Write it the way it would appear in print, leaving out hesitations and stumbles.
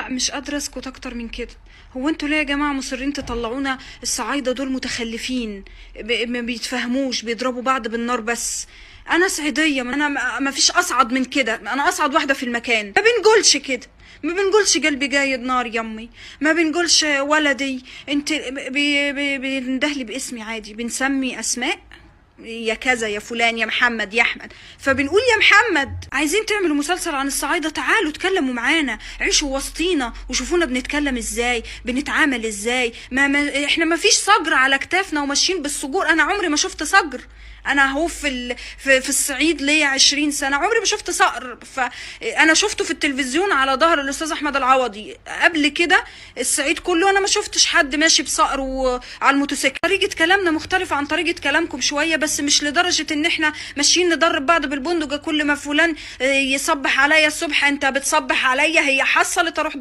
لا مش قادرة اسكت اكتر من كده. هو انتوا ليه يا جماعة مصرين تطلعونا الصعايدة دول متخلفين؟ ما بيتفهموش، بيضربوا بعض بالنار بس. انا صعيدية، انا ما فيش اصعد من كده، انا اصعد واحدة في المكان. ما بنقولش كده، ما بنقولش قلبي جايد نار يمي، ما بنقولش ولدي انت، بندهلي باسمي عادي، بنسمي اسماء، يا كذا يا فلان يا محمد يا احمد، فبنقول يا محمد. عايزين تعملوا مسلسل عن الصعايده؟ تعالوا اتكلموا معانا، عيشوا وسطينا وشوفونا بنتكلم ازاي، بنتعامل ازاي. احنا ما فيش صجر على كتافنا وماشيين بالصجور. انا عمري ما شفت صجر. انا اهو في الصعيد ليا 20 سنه، عمري ما شفت صقر. فانا شفته في التلفزيون على ظهر الاستاذ احمد العوضي. قبل كده الصعيد كله انا ما شفتش حد ماشي بصقر وعلى الموتوسيكل. طريقه كلامنا مختلفه عن طريقه كلامكم شويه، بس مش لدرجه ان احنا ماشيين نضرب بعض بالبندقه. كل ما فلان يصبح عليا الصبح انت بتصبح عليا، هي حصلت اروح